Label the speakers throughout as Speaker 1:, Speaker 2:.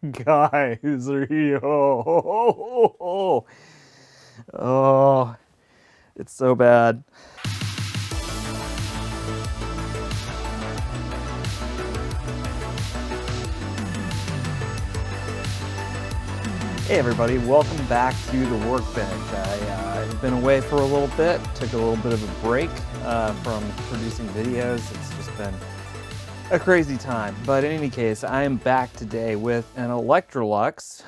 Speaker 1: Guys, are you? Oh, it's so bad. Hey everybody, welcome back to the workbench. I've been away for a little bit, took a little bit of a break from producing videos. It's just been a crazy time. But in any case, I am back today with an Electrolux,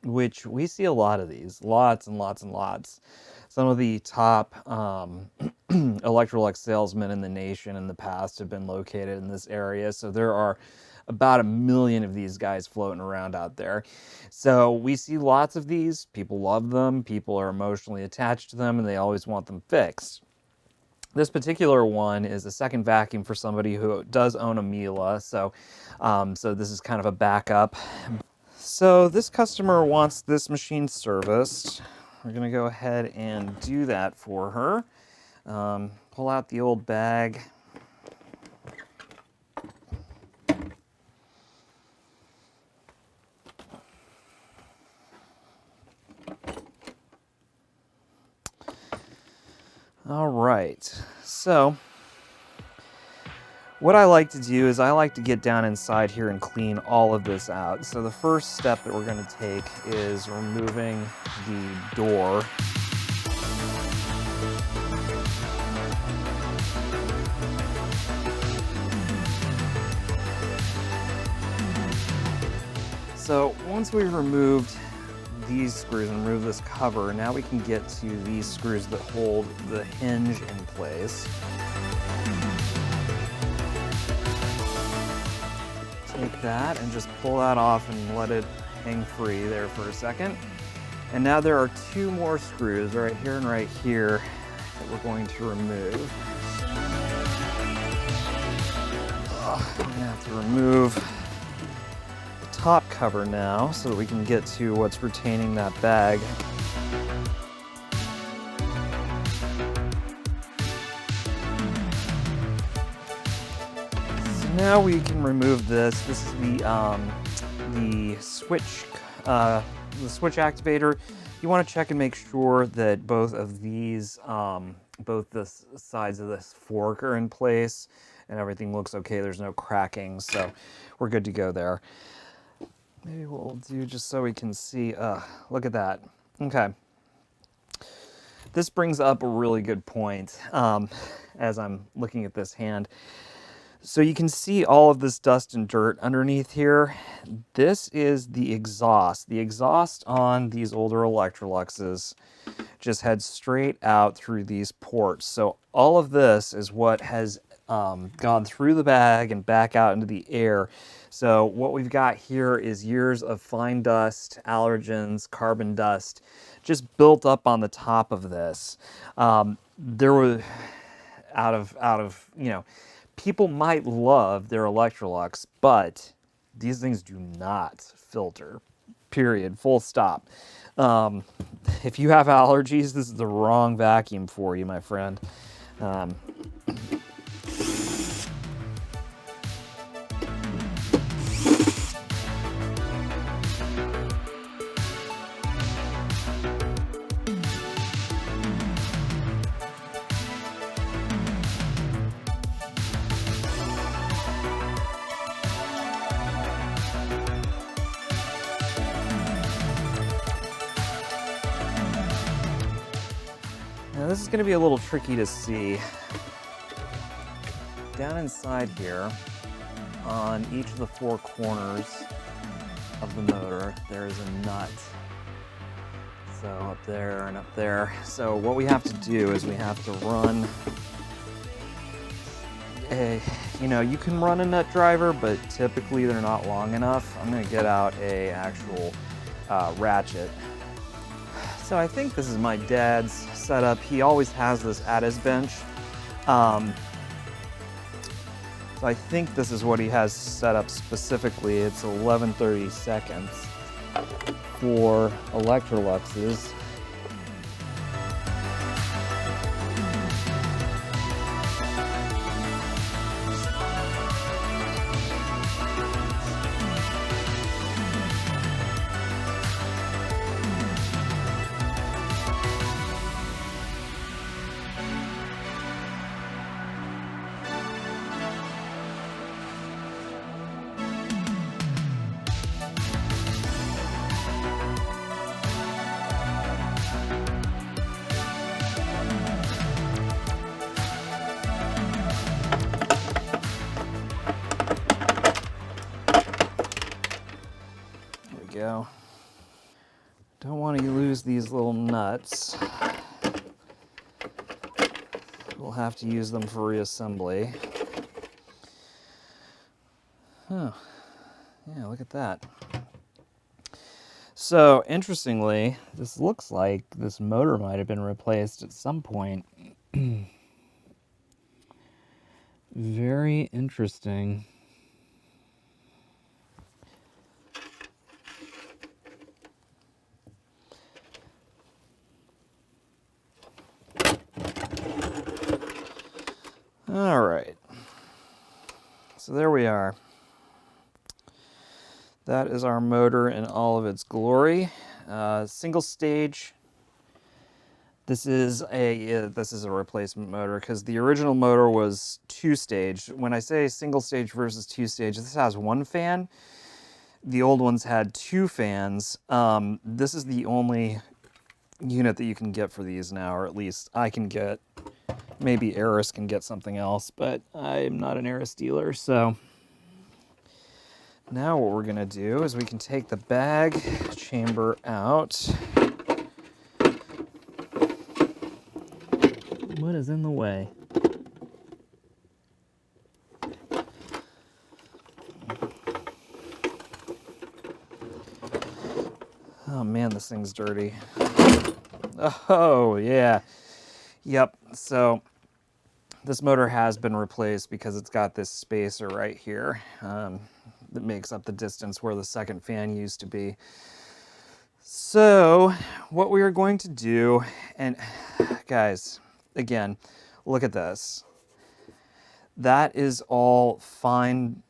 Speaker 1: which we see a lot of these, lots and lots and lots. Some of the top Electrolux salesmen in the nation in the past have been located in this area, so there are about 1 million of these guys floating around out there. So we see lots of these. People love them. People are emotionally attached to them, and they always want them fixed. This particular one is a second vacuum for somebody who does own a Miele, so this is kind of a backup. So this customer wants this machine serviced. We're going to go ahead and do that for her. Pull out the old bag. All right, so what I like to do is I like to get down inside here and clean all of this out. So the first step that we're going to take is removing the door. So once we've removed these screws and remove this cover, now we can get to these screws that hold the hinge in place. Take that and just pull that off and let it hang free there for a second. And now there are two more screws right here and right here that we're going to remove. I'm gonna have to remove top cover now so that we can get to what's retaining that bag. So now we can remove this. This is the switch activator. You want to check and make sure that both of these, both the sides of this fork are in place and everything looks okay. There's no cracking, so we're good to go there. Maybe what we'll do, just so we can see, look at that. Okay. This brings up a really good point as I'm looking at this hand. So you can see all of this dust and dirt underneath here. This is the exhaust. The exhaust on these older Electroluxes just heads straight out through these ports. So all of this is what has gone through the bag and back out into the air. So what we've got here is years of fine dust, allergens, carbon dust, just built up on the top of this. There were out of you know, people might love their Electrolux, but these things do not filter. Period. Full stop. If you have allergies, this is the wrong vacuum for you, my friend. Now this is going to be a little tricky to see. Down inside here, on each of the four corners of the motor, there is a nut. So up there and up there. So what we have to do is we have to run you can run a nut driver, but typically they're not long enough. I'm going to get out a actual ratchet. So I think this is my dad's setup. He always has this at his bench. So I think this is what he has set up specifically. It's 11/30 seconds for Electroluxes. go. Don't want to lose these little nuts. We'll have to use them for reassembly. Oh, yeah, look at that. So, interestingly, this looks like this motor might have been replaced at some point. Very interesting. All right. So there we are. That is our motor in all of its glory. Single stage. This is a replacement motor because the original motor was two-stage. When I say single stage versus two-stage, this has one fan. The old ones had two fans. This is the only unit that you can get for these now, or at least I can get. Maybe Aris can get something else, but I'm not an Aris dealer, so. Now what we're gonna do is we can take the bag chamber out. What is in the way? Oh man, this thing's dirty. Oh yeah. Yep, so this motor has been replaced because it's got this spacer right here that makes up the distance where the second fan used to be. So what we are going to do, and guys, again, look at this. That is all fine,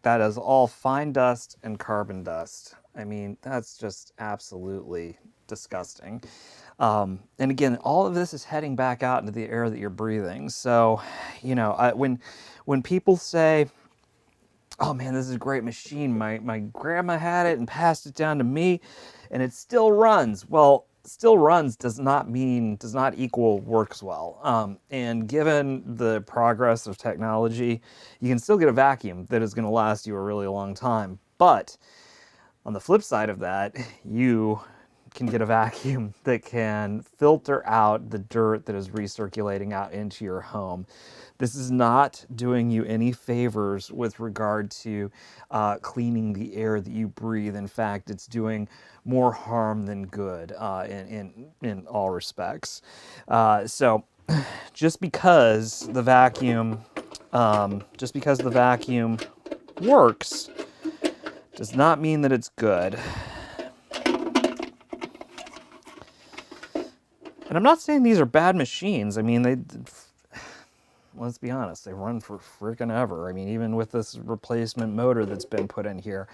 Speaker 1: that is all fine dust and carbon dust. I mean, that's just absolutely disgusting. And again, all of this is heading back out into the air that you're breathing. So, you know, when people say, oh man, this is a great machine. My grandma had it and passed it down to me and it still runs. Well, still runs does not equal works well. And given the progress of technology, you can still get a vacuum that is going to last you a really long time. But on the flip side of that, you can get a vacuum that can filter out the dirt that is recirculating out into your home. This is not doing you any favors with regard to cleaning the air that you breathe. In fact, it's doing more harm than good in all respects. So just because the vacuum works does not mean that it's good. And I'm not saying these are bad machines. I mean, let's be honest, they run for freaking ever. I mean, even with this replacement motor that's been put in here,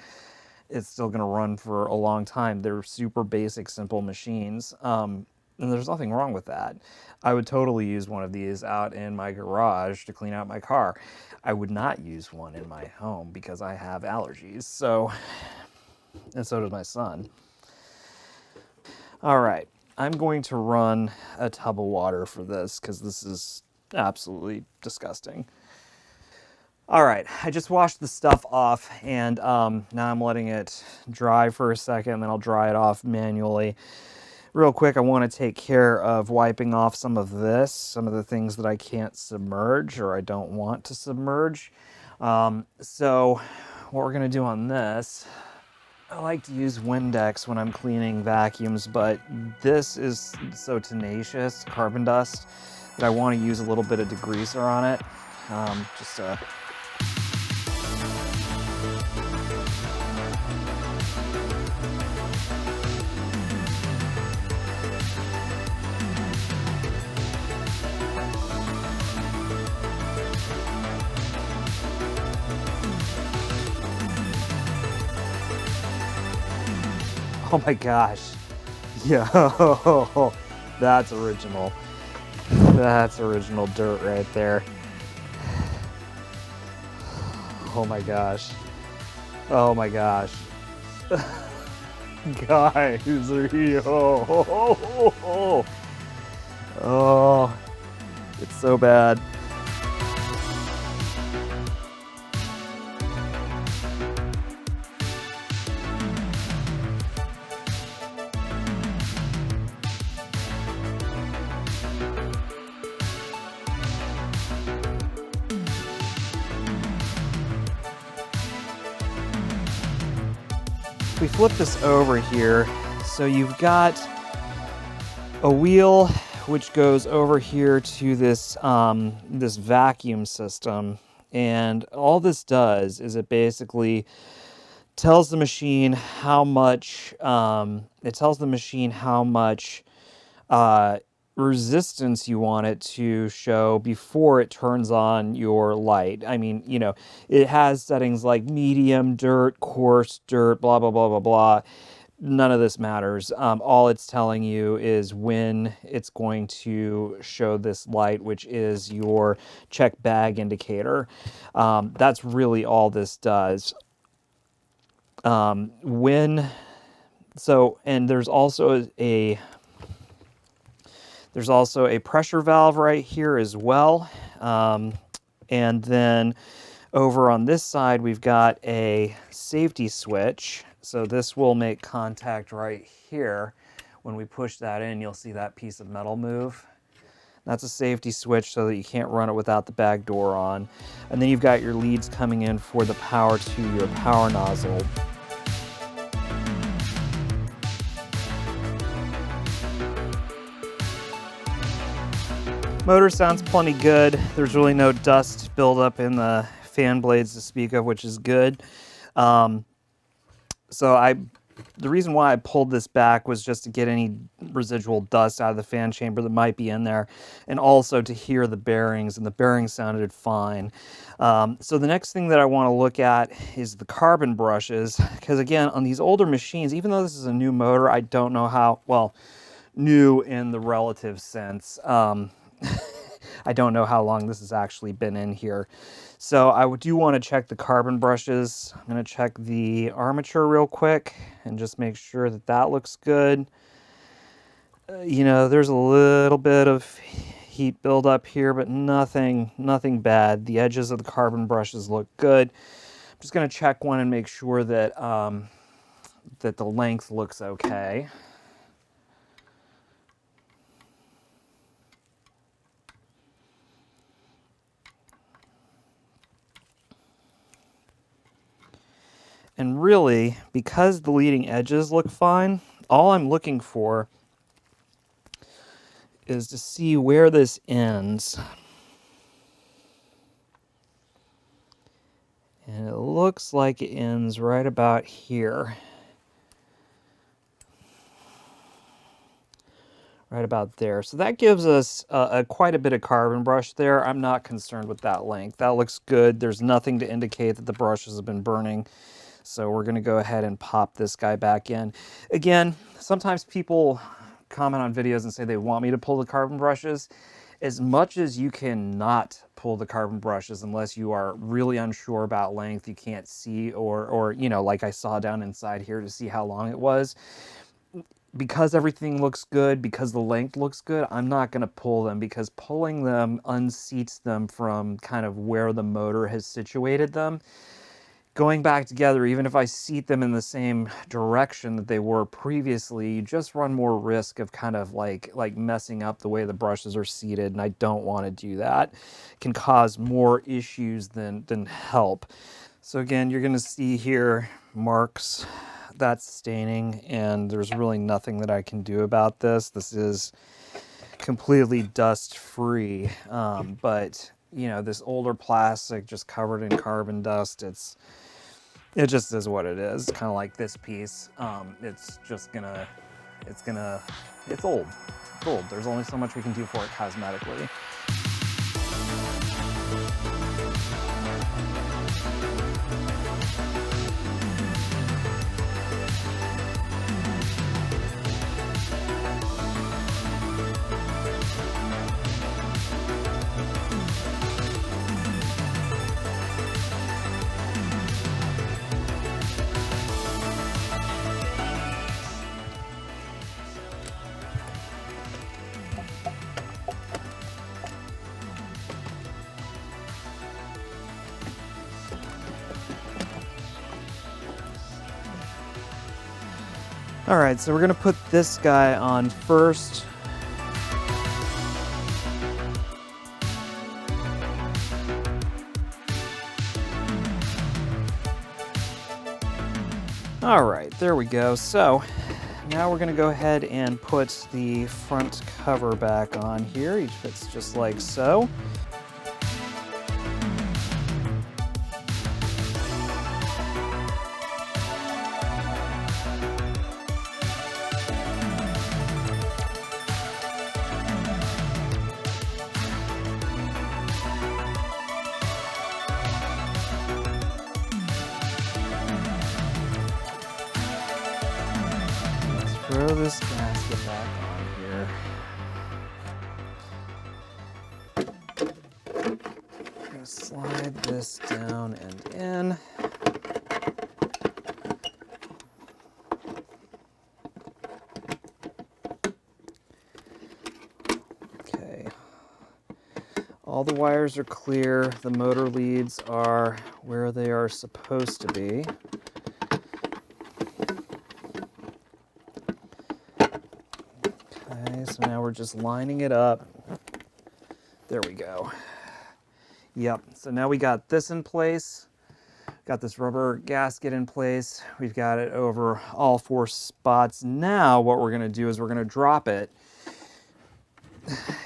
Speaker 1: it's still going to run for a long time. They're super basic, simple machines. And there's nothing wrong with that. I would totally use one of these out in my garage to clean out my car. I would not use one in my home because I have allergies. So, and so does my son. All right. I'm going to run a tub of water for this because this is absolutely disgusting. All right, I just washed the stuff off and now I'm letting it dry for a second, then I'll dry it off manually. Real quick, I want to take care of wiping off some of the things that I can't submerge or I don't want to submerge. So what we're going to do on this, I like to use Windex when I'm cleaning vacuums, but this is so tenacious, carbon dust, that I want to use a little bit of degreaser on it. Just to... Oh my gosh. Yo, that's original. That's original dirt right there. Oh my gosh. Oh my gosh. Guys, oh, it's so bad. if we flip this over here, so you've got a wheel which goes over here to this this vacuum system, and all this does is it basically tells the machine how much resistance you want it to show before it turns on your light. I mean, you know, it has settings like medium, dirt, coarse, dirt, blah, blah, blah, blah, blah. None of this matters. All it's telling you is when it's going to show this light, which is your check bag indicator. That's really all this does. And there's also a pressure valve right here as well. And then over on this side, we've got a safety switch. So this will make contact right here. When we push that in, you'll see that piece of metal move. That's a safety switch so that you can't run it without the bag door on. And then you've got your leads coming in for the power to your power nozzle. Motor sounds plenty good. There's really no dust buildup in the fan blades to speak of, which is good. The reason why I pulled this back was just to get any residual dust out of the fan chamber that might be in there, and also to hear the bearings, and the bearings sounded fine. So the next thing that I want to look at is the carbon brushes, because again, on these older machines, even though this is a new motor, I don't know how, well, new in the relative sense. I don't know how long this has actually been in here. So I do want to check the carbon brushes. I'm going to check the armature real quick and just make sure that that looks good. You know, there's a little bit of heat buildup here, but nothing bad. The edges of the carbon brushes look good. I'm just going to check one and make sure that, that the length looks okay. And really, because the leading edges look fine, all I'm looking for is to see where this ends. And it looks like it ends right about here. Right about there. So that gives us quite a bit of carbon brush there. I'm not concerned with that length. That looks good. There's nothing to indicate that the brushes have been burning. So we're going to go ahead and pop this guy back in. Again, sometimes people comment on videos and say they want me to pull the carbon brushes. As much as you cannot pull the carbon brushes unless you are really unsure about length, you can't see, or you know, like I saw down inside here to see how long it was. Because everything looks good, because the length looks good, I'm not going to pull them, because pulling them unseats them from kind of where the motor has situated them. Going back together, even if I seat them in the same direction that they were previously, you just run more risk of kind of like messing up the way the brushes are seated, and I don't want to do that. It can cause more issues than help. So again, you're going to see here marks. That's staining, and there's really nothing that I can do about this. This is completely dust-free, but you know, this older plastic just covered in carbon dust, it just is what it is. Kind of like this piece. It's old. It's old. There's only so much we can do for it cosmetically. All right, so we're gonna put this guy on first. All right, there we go. So now we're gonna go ahead and put the front cover back on here. Each fits just like so. Throw this gasket back on here. Gonna slide this down and in. Okay. All the wires are clear. The motor leads are where they are supposed to be. So now we're just lining it up. There we go. Yep, so now we got this in place. Got this rubber gasket in place. We've got it over all 4 spots. Now what we're gonna do is we're gonna drop it,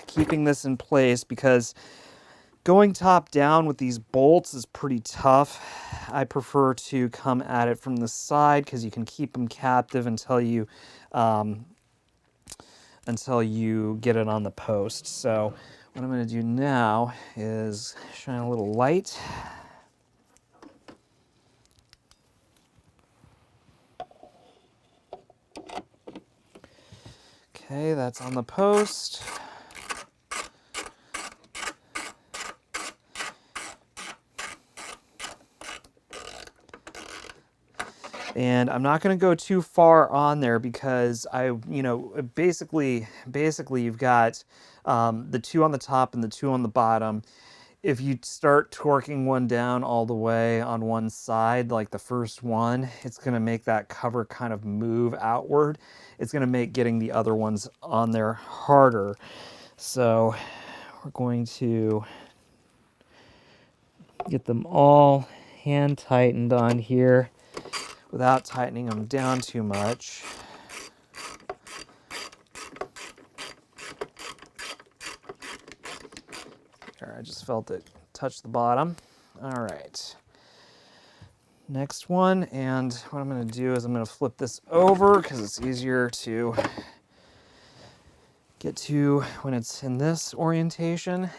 Speaker 1: keeping this in place because going top down with these bolts is pretty tough. I prefer to come at it from the side because you can keep them captive until you get it on the post. So what I'm going to do now is shine a little light. Okay, that's on the post. And I'm not going to go too far on there because basically you've got the 2 on the top and the 2 on the bottom. If you start torquing one down all the way on one side, like the first one, it's going to make that cover kind of move outward. It's going to make getting the other ones on there harder. So we're going to get them all hand tightened on here without tightening them down too much. There, I just felt it touch the bottom. All right. Next one, and what I'm going to do is I'm going to flip this over because it's easier to get to when it's in this orientation.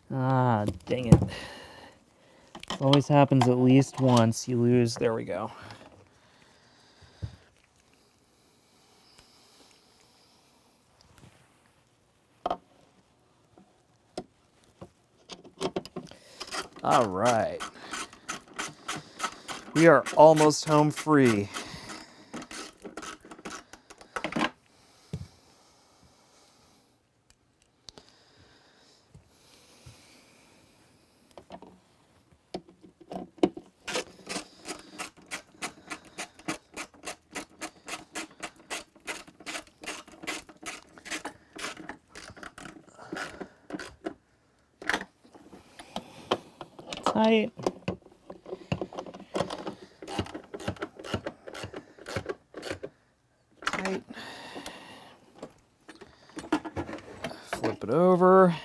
Speaker 1: Ah, dang it. It always happens at least once. You lose. There we go. All right. We are almost home free. Tight. Tight. Flip it over.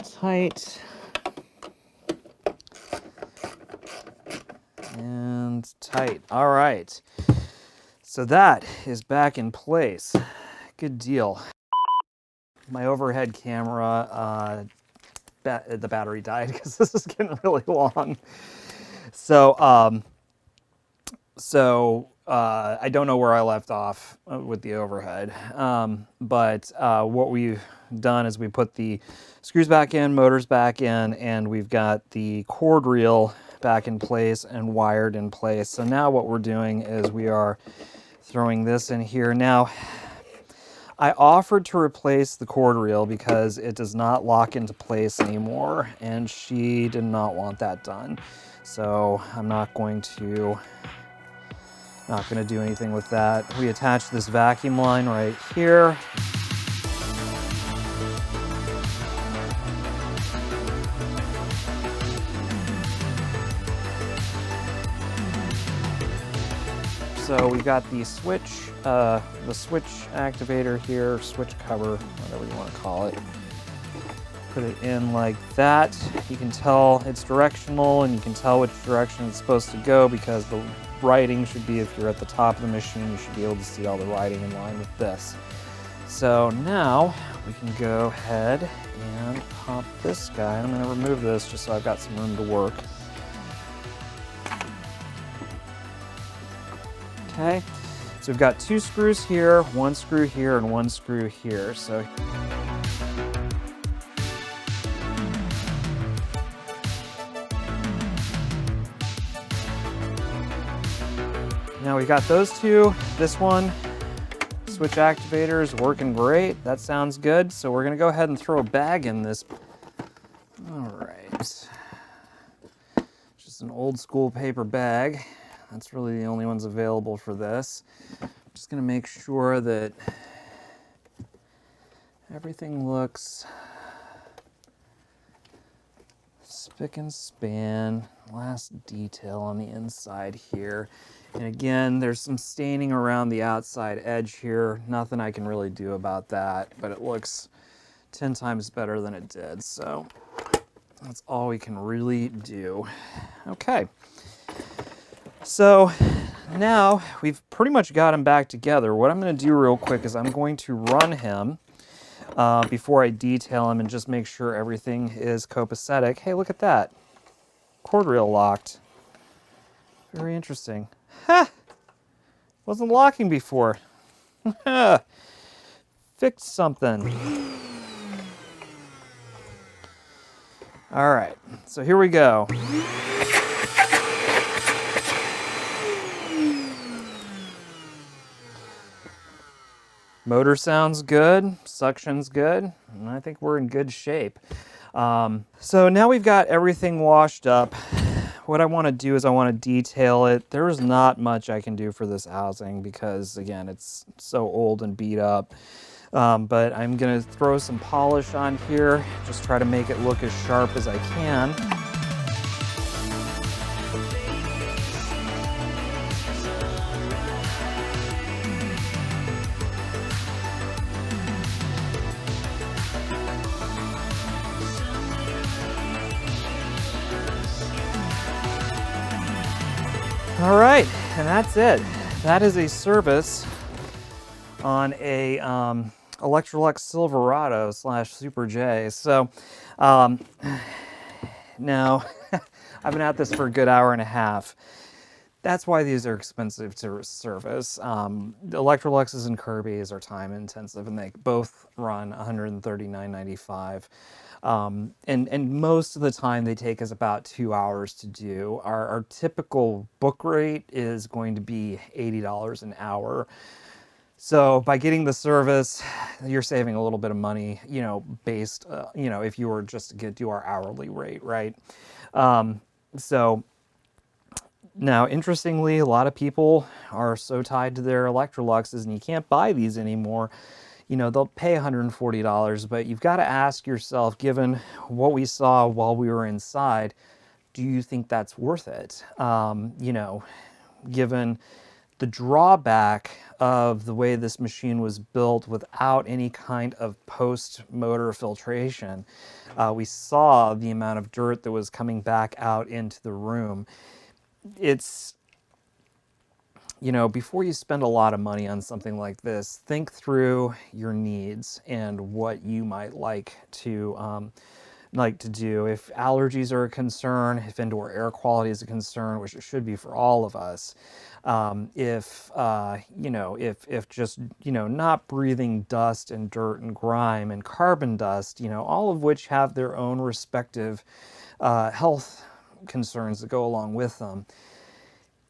Speaker 1: Tight. And tight. All right. So that is back in place. Good deal. My overhead camera, the battery died because this is getting really long. So, I don't know where I left off with the overhead. But what we've done is we put the screws back in, motors back in, and we've got the cord reel back in place and wired in place. So now what we're doing is we are throwing this in here. Now, I offered to replace the cord reel because it does not lock into place anymore, and she did not want that done. So I'm not going to Not going to do anything with that. We attach this vacuum line right here. So we got the switch activator here, switch cover, whatever you want to call it. Put it in like that. You can tell it's directional, and you can tell which direction it's supposed to go because the writing should be, if you're at the top of the machine, you should be able to see all the writing in line with this. So now we can go ahead and pop this guy. I'm going to remove this just so I've got some room to work. Okay, so we've got 2 screws here, 1 screw here, and 1 screw here. So now we got those 2. This one, switch activator, is working great. That sounds good. So we're gonna go ahead and throw a bag in this. All right, just an old school paper bag. That's really the only ones available for this. I'm just gonna make sure that everything looks spick and span. Last detail on the inside here. And again, there's some staining around the outside edge here. Nothing I can really do about that, but it looks 10 times better than it did. So that's all we can really do. Okay. So now we've pretty much got him back together. What I'm going to do real quick is I'm going to run him before I detail him and just make sure everything is copacetic. Hey, look at that. Cord reel locked. Very interesting. Ha! Wasn't locking before. Fixed something. All right, so here we go. Motor sounds good, suction's good, and I think we're in good shape. So now we've got everything washed up. What I want to do is I want to detail it. There's not much I can do for this housing because, again, it's so old and beat up. But I'm going to throw some polish on here, just try to make it look as sharp as I can. All right, and that's it. That is a service on a Electrolux Silverado / Super J. So now I've been at this for a good hour and a half. That's why these are expensive to service. Electrolux's and Kirby's are time intensive, and they both run $139.95. And most of the time they take us about 2 hours to do. Our typical book rate is going to be $80 an hour. So by getting the service, you're saving a little bit of money, you know, based, you know, if you were just to do our hourly rate, right? So now, interestingly, a lot of people are so tied to their Electroluxes, and you can't buy these anymore. You know, they'll pay $140, but you've got to ask yourself, given what we saw while we were inside, do you think that's worth it? You know, given the drawback of the way this machine was built without any kind of post-motor filtration, we saw the amount of dirt that was coming back out into the room. It's, you know, before you spend a lot of money on something like this, think through your needs and what you might like to do. If allergies are a concern, if indoor air quality is a concern, which it should be for all of us, if just, you know, not breathing dust and dirt and grime and carbon dust, you know, all of which have their own respective health concerns that go along with them.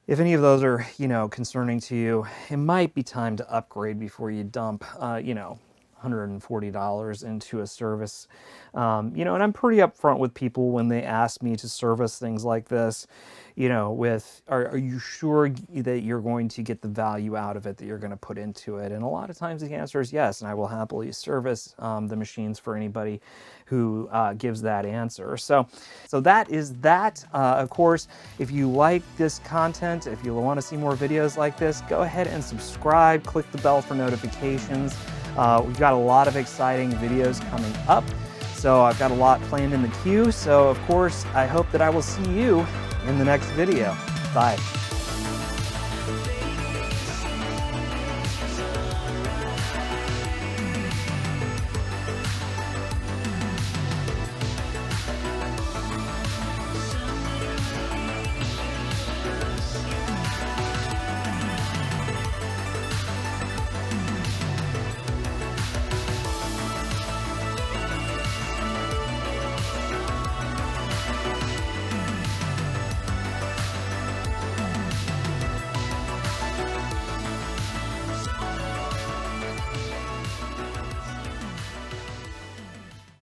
Speaker 1: If any of those are, you know, concerning to you, it might be time to upgrade before you dump, you know, $140 into a service. You know, and I'm pretty upfront with people when they ask me to service things like this, you know, with, are you sure that you're going to get the value out of it that you're going to put into it? And a lot of times the answer is yes, and I will happily service the machines for anybody who gives that answer. So that is that. Of course, if you like this content, if you want to see more videos like this, go ahead and subscribe, click the bell for notifications. We've got a lot of exciting videos coming up. So I've got a lot planned in the queue. So of course, I hope that I will see you in the next video. Bye.